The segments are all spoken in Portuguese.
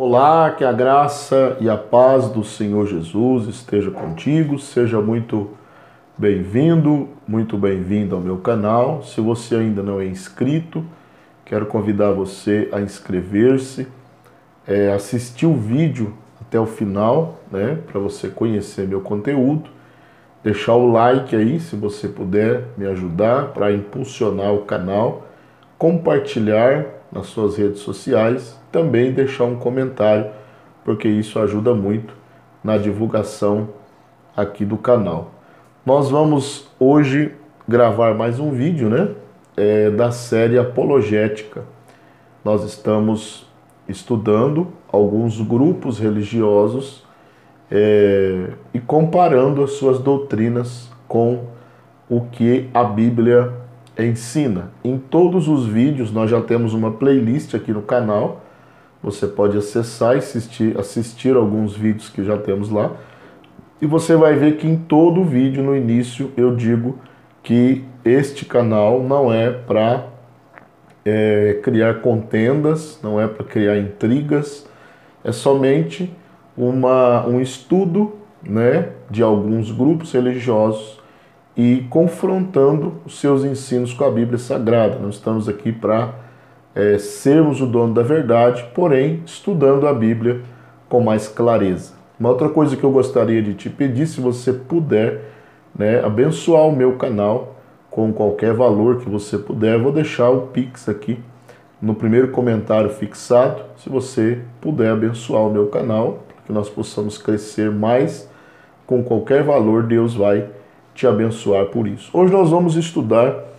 Olá, que a graça e a paz do Senhor Jesus esteja contigo. Seja muito bem-vindo, muito bem-vindo ao meu canal. Se você ainda não é inscrito, quero convidar você a inscrever-se, assistir o vídeo até o final, né, para você conhecer meu conteúdo. Deixar o like aí, se você puder me ajudar para impulsionar o canal, compartilhar nas suas redes sociais, também deixar um comentário, porque isso ajuda muito na divulgação aqui do canal. Nós vamos hoje gravar mais um vídeo, né, da série Apologética. Nós estamos estudando alguns grupos religiosos e comparando as suas doutrinas com o que a Bíblia ensina. Em todos os vídeos nós já temos uma playlist aqui no canal. Você pode acessar e assistir alguns vídeos que já temos lá. E você vai ver que em todo vídeo, no início, eu digo que este canal não é para criar contendas, não é para criar intrigas, é somente um estudo, né, de alguns grupos religiosos e confrontando os seus ensinos com a Bíblia Sagrada. Nós estamos aqui para sermos o dono da verdade, porém estudando a Bíblia com mais clareza. Uma outra coisa que eu gostaria de te pedir, se você puder, né, abençoar o meu canal com qualquer valor que você puder, eu vou deixar o Pix aqui no primeiro comentário fixado. Se você puder abençoar o meu canal, para que nós possamos crescer mais, com qualquer valor, Deus vai te abençoar por isso. Hoje nós vamos estudar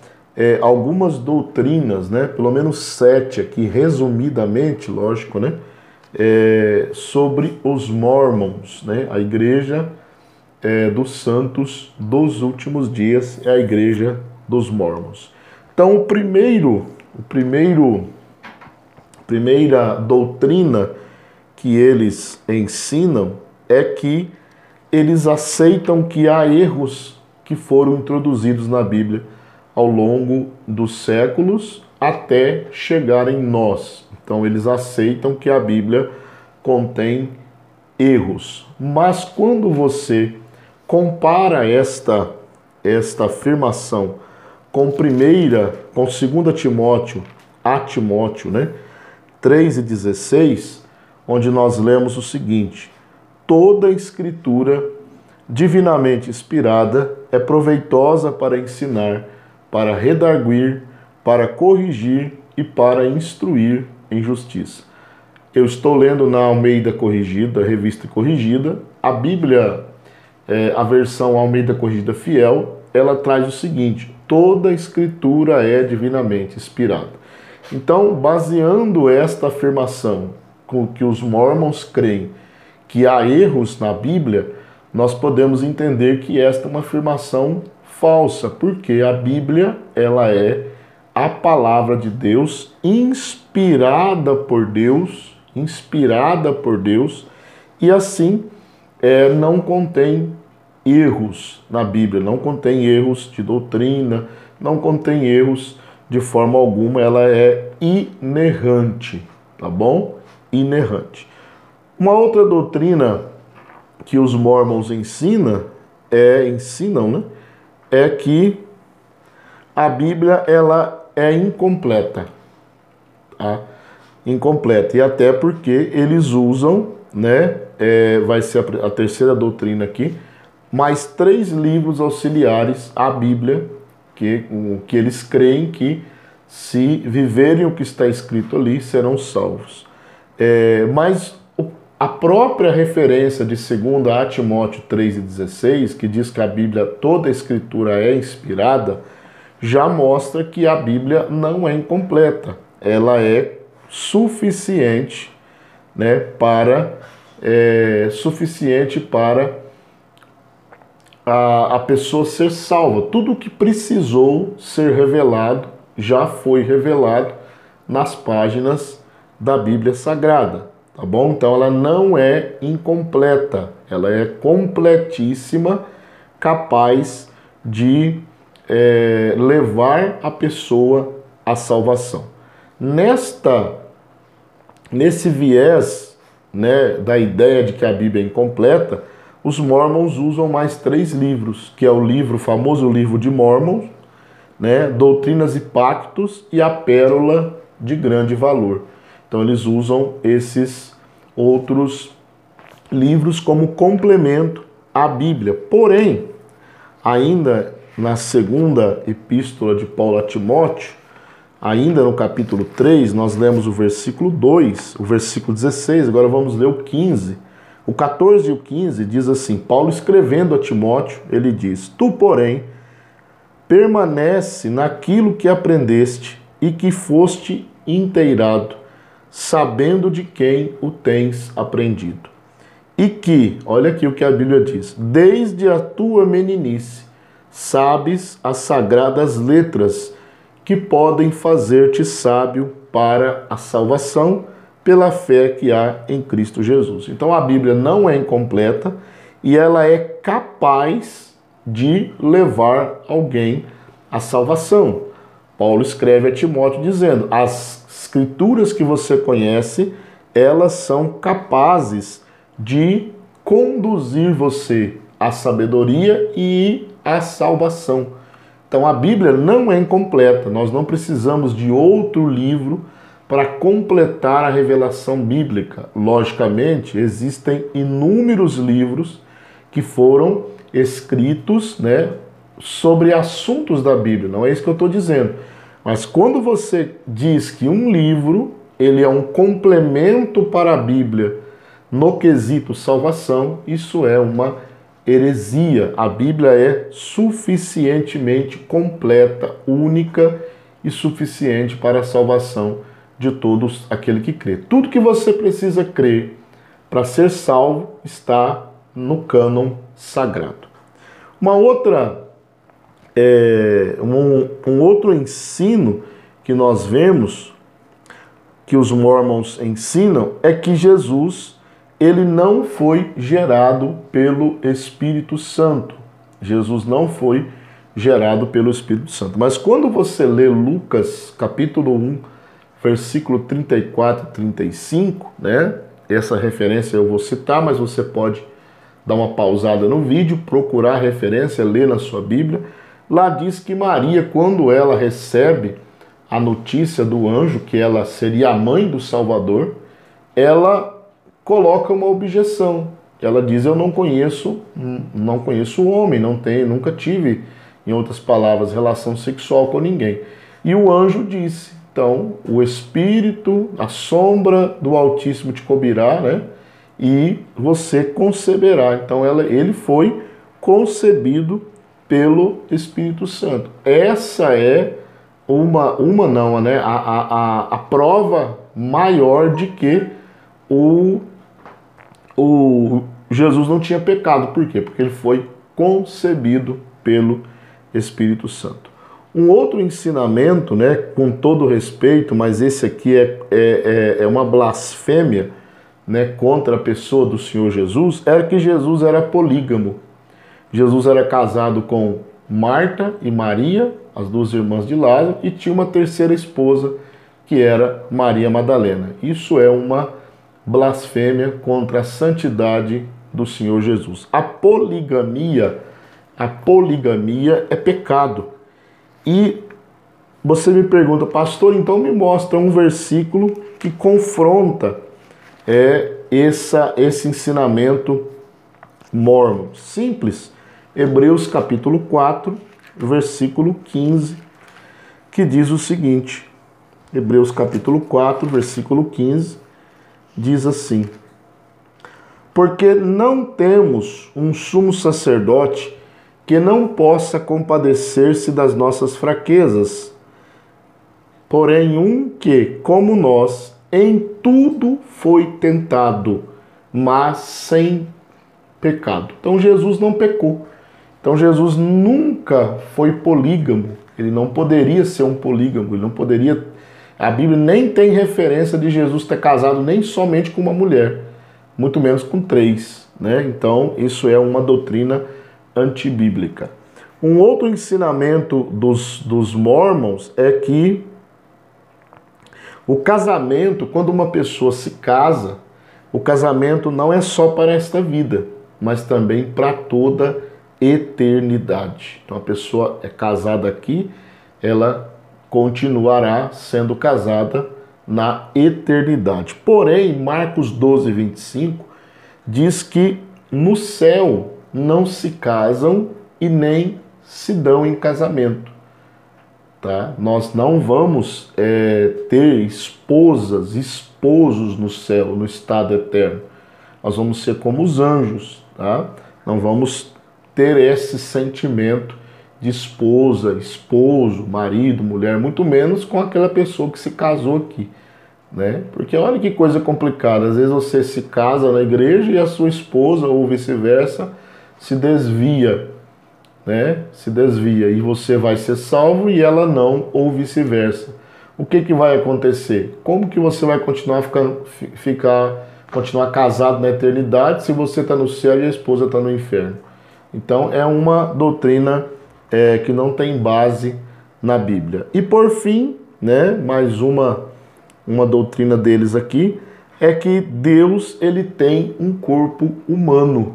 algumas doutrinas, né, pelo menos 7 aqui, resumidamente, lógico, né, sobre os Mormons, né, a igreja dos santos dos últimos dias, é a igreja dos Mormons. Então, primeira doutrina que eles ensinam é que eles aceitam que há erros que foram introduzidos na Bíblia ao longo dos séculos até chegar em nós. Então eles aceitam que a Bíblia contém erros. Mas quando você compara esta afirmação com 2 Timóteo, né, 3:16, onde nós lemos o seguinte: toda a Escritura divinamente inspirada é proveitosa para ensinar, para redarguir, para corrigir e para instruir em justiça. Eu estou lendo na Almeida Corrigida, Revista Corrigida. A Bíblia, a versão Almeida Corrigida Fiel, ela traz o seguinte: toda a Escritura é divinamente inspirada. Então, baseando esta afirmação com que os Mormons creem que há erros na Bíblia, nós podemos entender que esta é uma afirmação falsa, porque a Bíblia, ela é a palavra de Deus, inspirada por Deus, e assim não contém erros na Bíblia, não contém erros de doutrina, não contém erros de forma alguma, ela é inerrante, tá bom? Inerrante. Uma outra doutrina que os Mormons ensinam, né, é que a Bíblia, ela é incompleta, tá? Incompleta, e até porque eles usam, né, vai ser a terceira doutrina aqui, mais 3 livros auxiliares à Bíblia, que eles creem que, se viverem o que está escrito ali, serão salvos. Mas a própria referência de 2 Timóteo 3:16, que diz que a Bíblia, toda a Escritura é inspirada, já mostra que a Bíblia não é incompleta. Ela é suficiente, né, para a pessoa ser salva. Tudo o que precisou ser revelado já foi revelado nas páginas da Bíblia Sagrada, tá bom? Então ela não é incompleta, ela é completíssima, capaz de levar a pessoa à salvação. Nesse viés né, da ideia de que a Bíblia é incompleta, os Mormons usam mais 3 livros, que é o famoso livro de Mormon, né, Doutrinas e Pactos e a Pérola de Grande Valor. Então eles usam esses outros livros como complemento à Bíblia. Porém, ainda na segunda epístola de Paulo a Timóteo, ainda no capítulo 3, nós lemos o versículo 2, o versículo 16, agora vamos ler o 15. O 14 e o 15 diz assim, Paulo escrevendo a Timóteo, ele diz, tu, porém, permanece naquilo que aprendeste e que foste inteirado, sabendo de quem o tens aprendido. E que, olha aqui o que a Bíblia diz, desde a tua meninice sabes as sagradas letras que podem fazer-te sábio para a salvação pela fé que há em Cristo Jesus. Então a Bíblia não é incompleta e ela é capaz de levar alguém à salvação. Paulo escreve a Timóteo dizendo, as escrituras que você conhece, elas são capazes de conduzir você à sabedoria e à salvação. Então a Bíblia não é incompleta, nós não precisamos de outro livro para completar a revelação bíblica. Logicamente, existem inúmeros livros que foram escritos, né, sobre assuntos da Bíblia, não é isso que eu estou dizendo. Mas quando você diz que um livro ele é um complemento para a Bíblia no quesito salvação, isso é uma heresia. A Bíblia é suficientemente completa, única e suficiente para a salvação de todos aquele que crê. Tudo que você precisa crer para ser salvo está no cânon sagrado. Uma outra, um outro ensino que nós vemos, que os Mormons ensinam, é que Jesus ele não foi gerado pelo Espírito Santo. Jesus não foi gerado pelo Espírito Santo. Mas quando você lê Lucas capítulo 1, versículo 34 e 35, né? Essa referência eu vou citar, mas você pode dar uma pausada no vídeo, procurar a referência, ler na sua Bíblia. Lá diz que Maria, quando ela recebe a notícia do anjo, que ela seria a mãe do Salvador, ela coloca uma objeção. Ela diz, eu não conheço o homem, nunca tive, em outras palavras, relação sexual com ninguém. E o anjo disse, então, o Espírito, a sombra do Altíssimo te cobrirá, né? E você conceberá. Então ele foi concebido pelo Espírito Santo. Essa é a prova maior de que o Jesus não tinha pecado. Por quê? Porque ele foi concebido pelo Espírito Santo. Um outro ensinamento, né, com todo respeito, mas esse aqui é uma blasfêmia, né, contra a pessoa do Senhor Jesus, era que Jesus era polígamo. Jesus era casado com Marta e Maria, as duas irmãs de Lázaro, e tinha uma terceira esposa, que era Maria Madalena. Isso é uma blasfêmia contra a santidade do Senhor Jesus. A poligamia é pecado. E você me pergunta, pastor, então me mostra um versículo que confronta esse ensinamento mórmon. Simples. Hebreus capítulo 4, versículo 15, que diz o seguinte. Hebreus capítulo 4, versículo 15, diz assim: porque não temos um sumo sacerdote que não possa compadecer-se das nossas fraquezas, porém um que, como nós, em tudo foi tentado, mas sem pecado. Então Jesus não pecou. Então Jesus nunca foi polígamo. Ele não poderia ser um polígamo. Ele não poderia. A Bíblia nem tem referência de Jesus ter casado nem somente com uma mulher, muito menos com 3, né? Então isso é uma doutrina antibíblica. Um outro ensinamento dos Mormons é que o casamento, quando uma pessoa se casa, o casamento não é só para esta vida, mas também para toda eternidade. Então a pessoa é casada aqui, ela continuará sendo casada na eternidade. Porém, Marcos 12, 25 diz que no céu não se casam e nem se dão em casamento. Tá? Nós não vamos ter esposas, esposos no céu, no estado eterno. Nós vamos ser como os anjos, tá? Não vamos ter esse sentimento de esposa, esposo, marido, mulher, muito menos com aquela pessoa que se casou aqui, né? Porque olha que coisa complicada, às vezes você se casa na igreja e a sua esposa, ou vice-versa, se desvia, né? Se desvia e você vai ser salvo e ela não, ou vice-versa. O que vai acontecer? Como que você vai continuar continuar casado na eternidade se você está no céu e a esposa está no inferno? Então é uma doutrina que não tem base na Bíblia. E por fim, né, mais uma doutrina deles aqui é que Deus ele tem um corpo humano.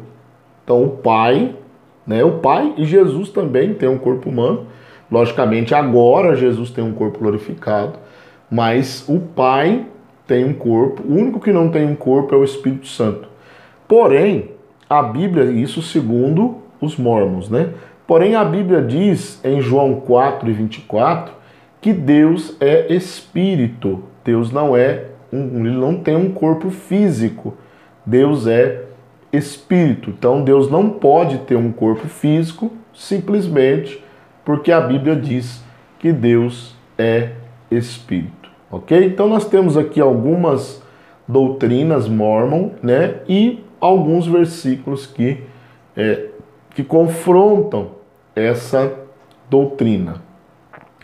Então o Pai e Jesus também tem um corpo humano. Logicamente agora Jesus tem um corpo glorificado, mas o Pai tem um corpo. O único que não tem um corpo é o Espírito Santo. Porém, a Bíblia, isso segundo os mormons, né? Porém, a Bíblia diz em João 4 e 24 que Deus é espírito. Deus ele não tem um corpo físico. Deus é espírito. Então, Deus não pode ter um corpo físico simplesmente porque a Bíblia diz que Deus é espírito. Ok? Então, nós temos aqui algumas doutrinas mormon, né? E alguns versículos que confrontam essa doutrina,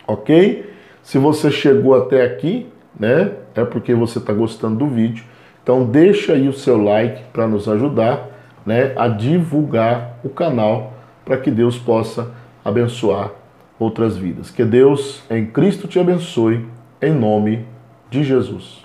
ok? Se você chegou até aqui, né, é porque você está gostando do vídeo. Então deixa aí o seu like para nos ajudar, né, a divulgar o canal para que Deus possa abençoar outras vidas. Que Deus em Cristo te abençoe, em nome de Jesus.